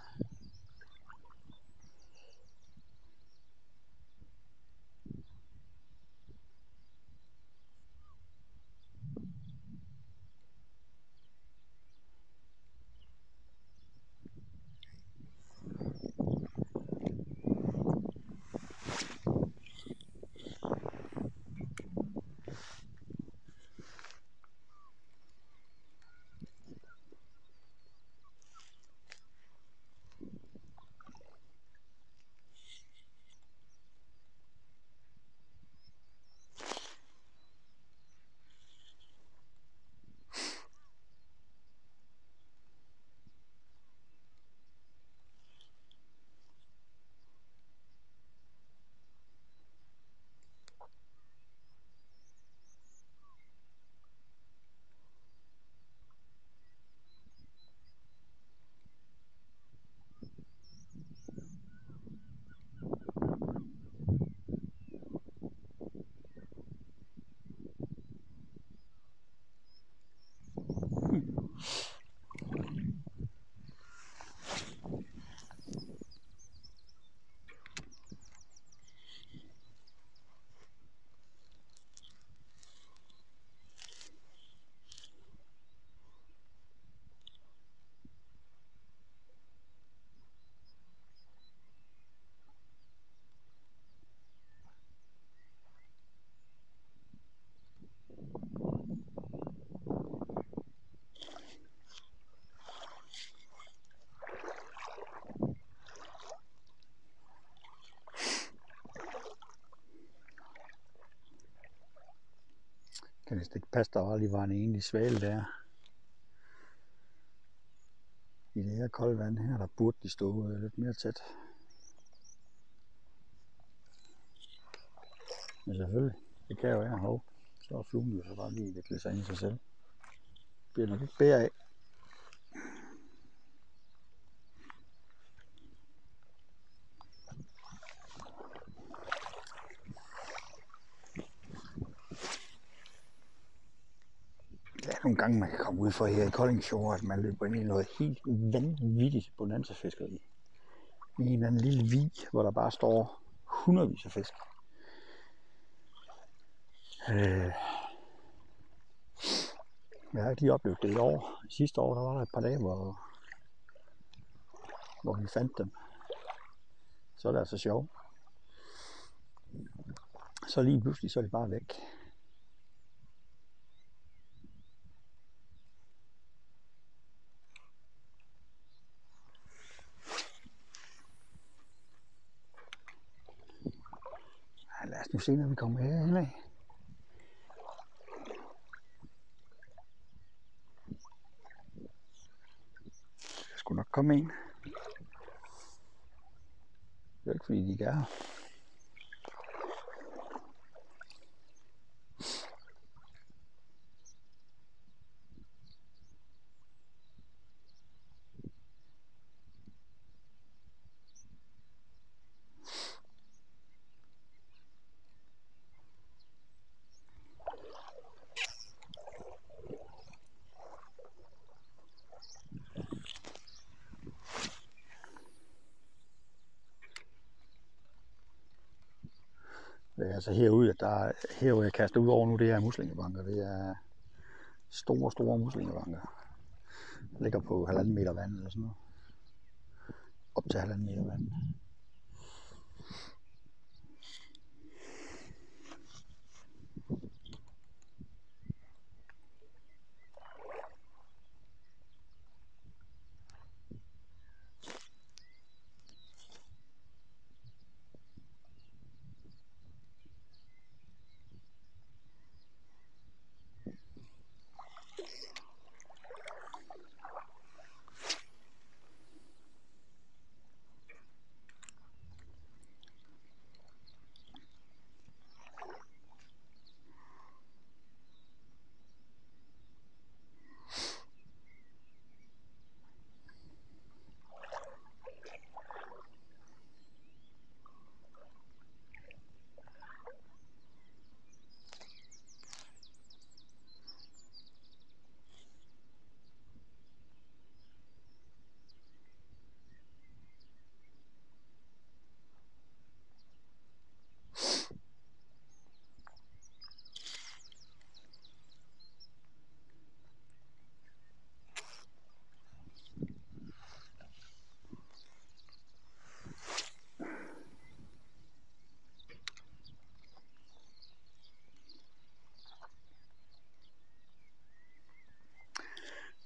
Kan det ikke passe, der lige var en egentlig svale der. I det her kolde vand her, der burde de stå lidt mere tæt. Men selvfølgelig, det kan jo være hov. Så er fluen jo så bare lige viklet sig ind i sig selv. Det bliver nok ikke bedre af. Der er nogle gange, man kan komme ud for her i Kolding Fjord, at man løber ind i noget helt vanvittigt bonanza-fiskeri. I en eller anden lille vig, hvor der bare står hundredvis af fisk. Jeg har ikke lige oplevet det i år. Sidste år der var der et par dage, hvor vi fandt dem. Så er det altså sjovt. Så lige pludselig så er de bare væk. Nu se, når vi kommer herhen af. Der skulle nok komme en. Det er ikke fordi de ikke er her. Det er altså herude, at herude jeg kaster ud over nu, det er muslingebanker. Det er store muslingebanker. Det ligger på 1,5 meter vand eller sådan noget. Op til 1,5 meter vand.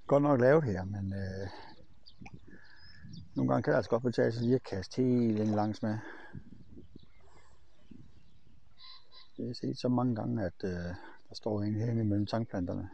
Godt nok lavet her, men nogle gange kan det altså godt betale sig lige at kaste helt ind langs med. Det har set så mange gange, at der står en herinde mellem tangplanterne.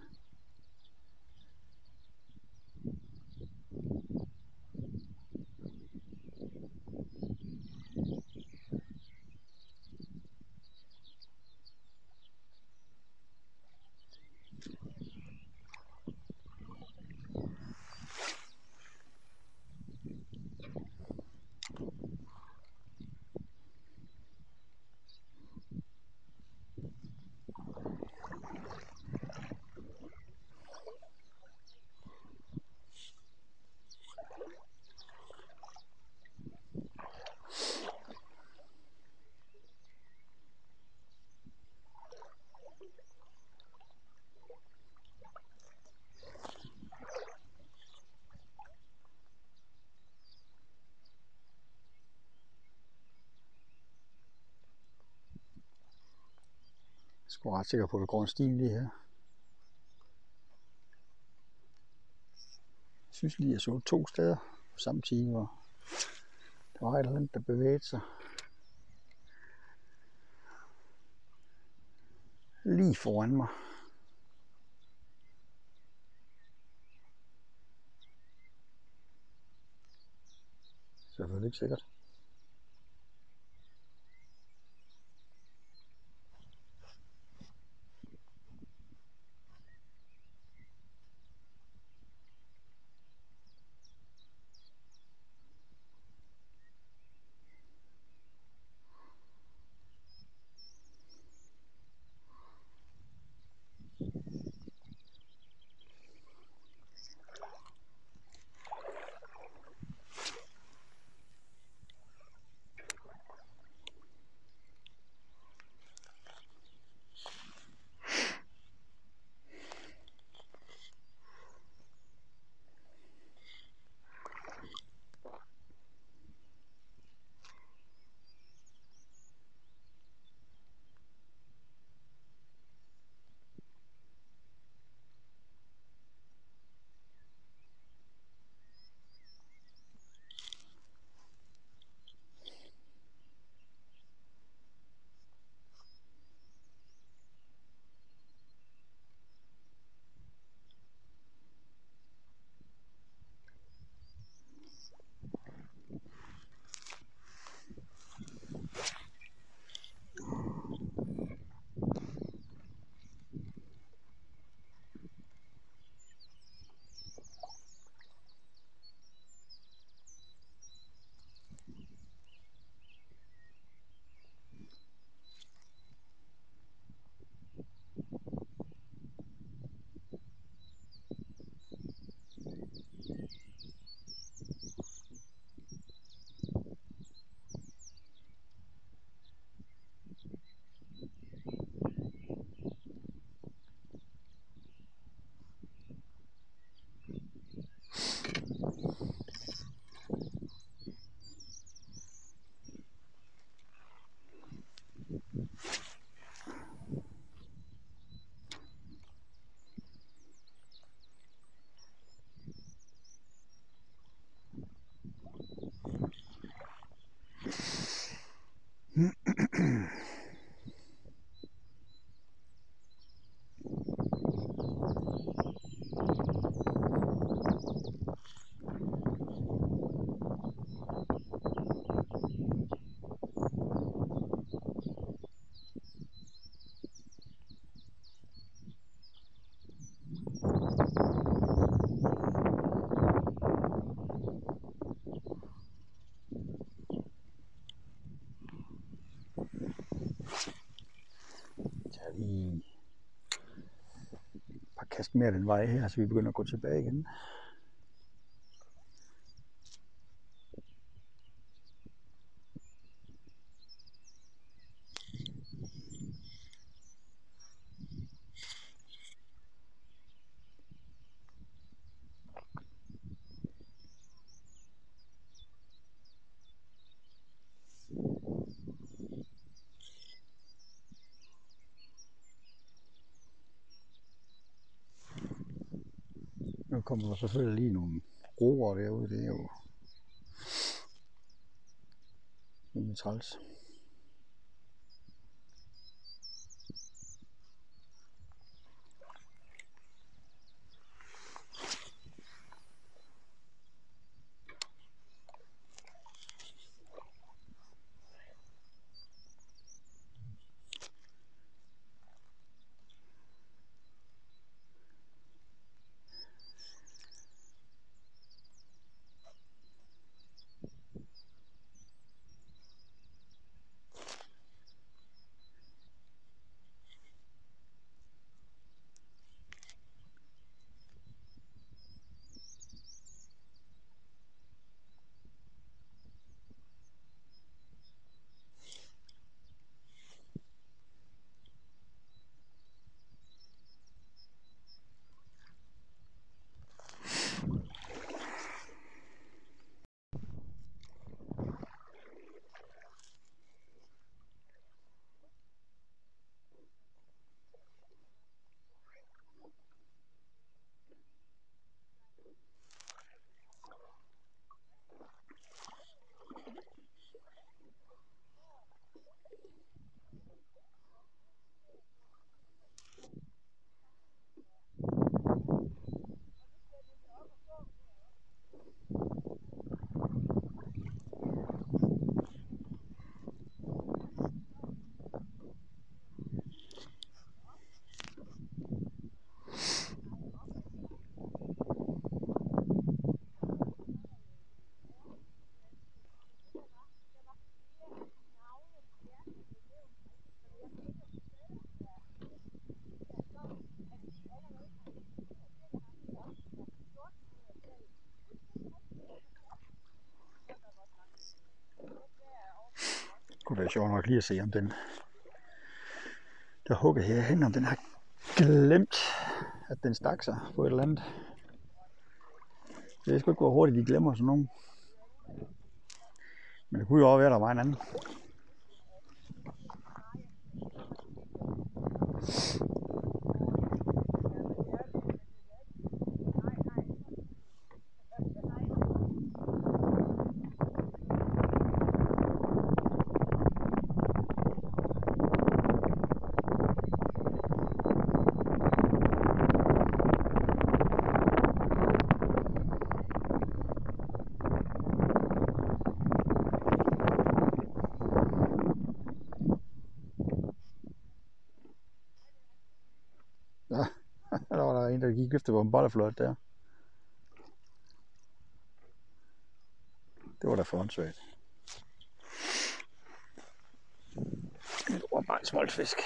Jeg er sgu ret sikker på, at der går en sti lige her. Jeg synes lige, at jeg så 2 steder på samme tid, hvor der var et eller andet, der bevægede sig. Lige foran mig. Selvfølgelig ikke sikkert. i et par kast mere den vej her, så vi begynder at gå tilbage igen. Nu kommer der selvfølgelig lige nogle roer derude, det er jo rimelig træls. Det kunne være sjovt nok lige at se, om den der hugger herhen, om den har glemt, at den stak sig på et eller andet. Det er sgu ikke, hvor hurtigt de glemmer sådan nogen. Men det kunne jo også være, der var en anden. Ja, der var der en, der gik efter på en butterflot der. Det var da for åndssvagt. Det var bare en smoltfisk.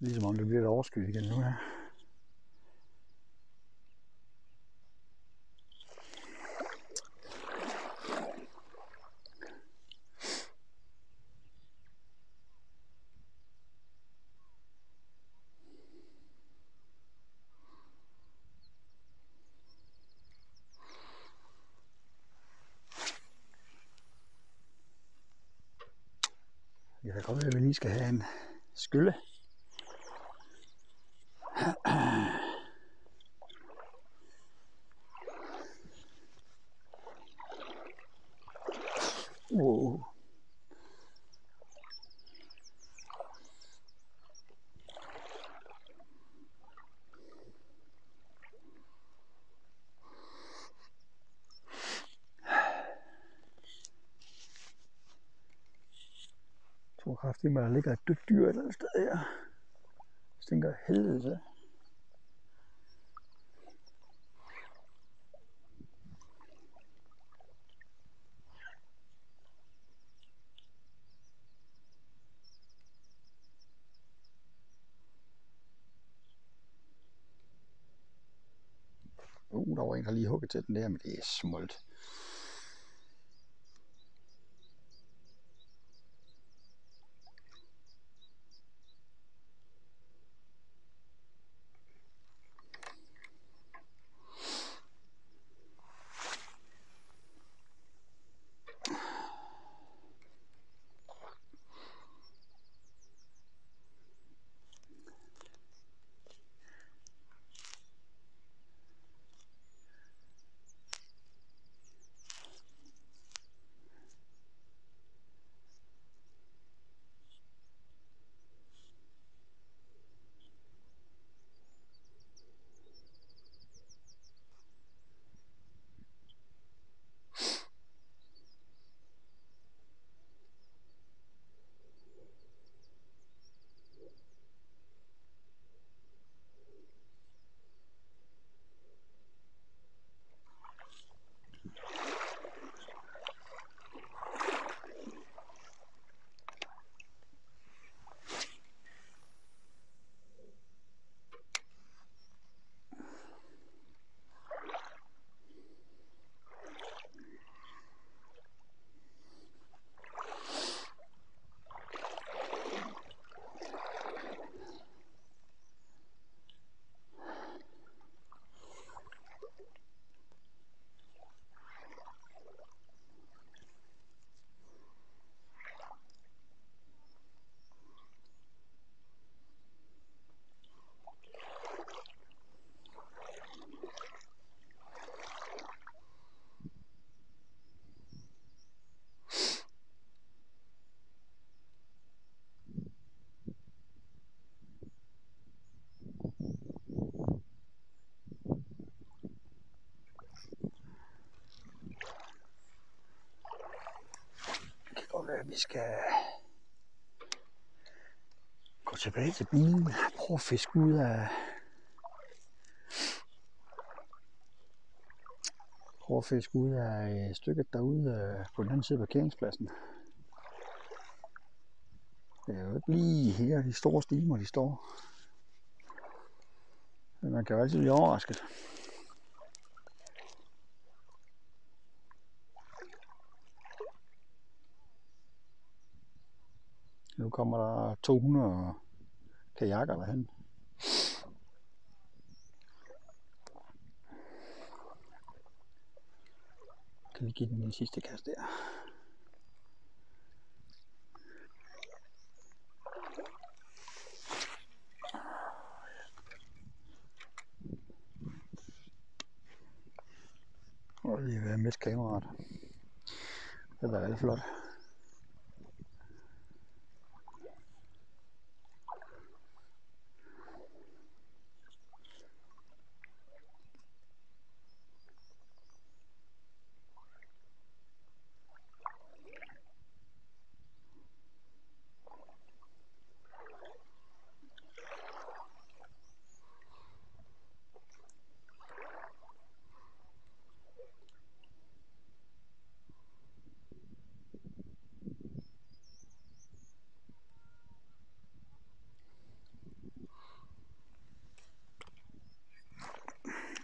Ligesom om det bliver et overskyet igen nu her. Det kan godt være, at vi lige skal have en skylle. Wow. Jeg tror kraftigt, at der ligger et dødt dyr et eller andet sted her. Jeg tænker helvede til. Der var en, der lige hugget til den der, men det er smult. Vi skal gå tilbage til bilen. Prøv at fiske ud af... Prøv at fiske ud af stykket derude på den anden side af parkeringspladsen. Det er jo ikke lige her, de store stimer, de står. Men man kan jo altid blive overrasket. Nu kommer der 200 kajakker derhen. Kan vi give den en sidste kast der? Og lige ved at miste kameraet. Det er rigtig flot.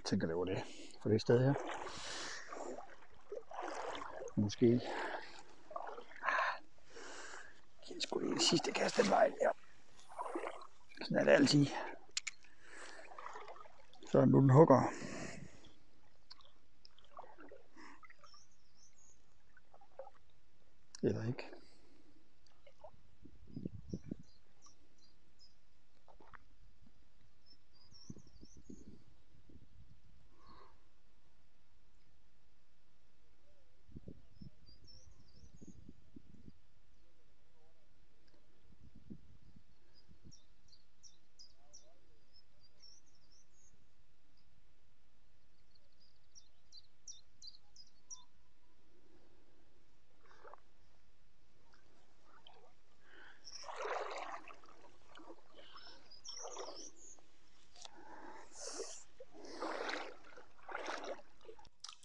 tænker det var det for det sted her. Måske. Jeg sgu det sidste kast den vej der. Sådan er det altid. Så nu den hugger. Eller ikke.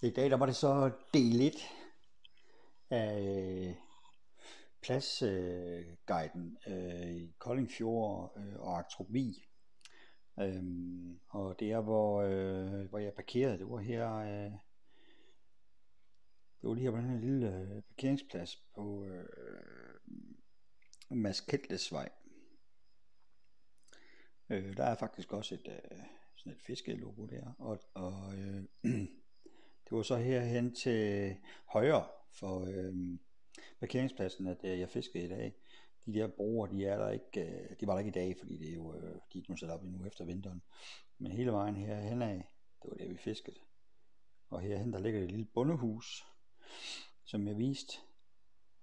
I dag der var det så del 1 af pladsguiden i Kolding Fjord og Agtrup-Vig. Og det er hvor jeg parkerede, det var her det var lige her på den her lille parkeringsplads på Mads Kettlesvej. Der er faktisk også sådan et fiskelogo der, og det var så herhen til højre for parkeringspladsen, at jeg fiskede i dag. De der broer, de var der ikke i dag, fordi det er jo, de er ikke nu sat op endnu efter vinteren. Men hele vejen herhen af, det var det vi fiskede. Og herhen der ligger et lille bondehus, som jeg viste.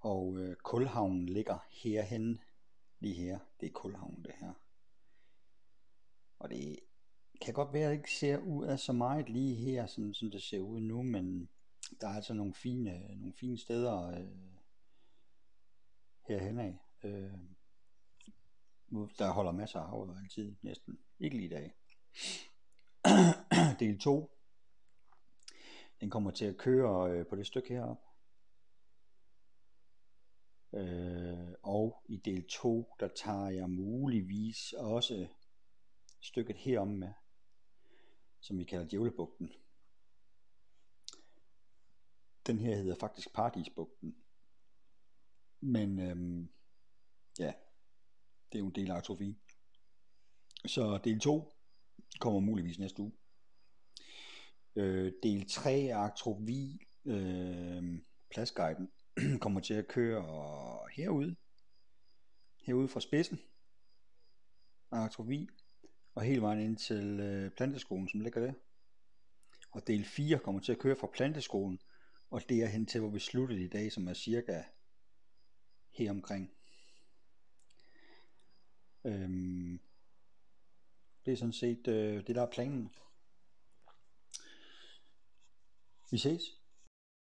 Og Kulhavnen ligger herhen, lige her. Det er Kulhavnen det her. Og det kan godt være, at det ikke ser ud af så meget lige her, som det ser ud nu, men der er altså nogle fine steder herhen af. Der holder masser af hav altid, næsten. Ikke lige i dag. Del 2, den kommer til at køre på det stykke heroppe. Og i del 2, der tager jeg muligvis også stykket herom med, som vi kalder Djævlebugten. Den her hedder faktisk Paradisbugten. Men ja, det er jo en del af Agtrup-Vig. Så del 2 kommer muligvis næste uge. Del 3 af Agtrup-Vig pladsguiden kommer til at køre herude fra spidsen af Agtrup-Vig og hele vejen ind til planteskolen, som ligger der. Og del 4 kommer til at køre fra planteskolen og derhen til hvor vi sluttede i dag, som er cirka her omkring. Det er sådan set det der er planen. Vi ses.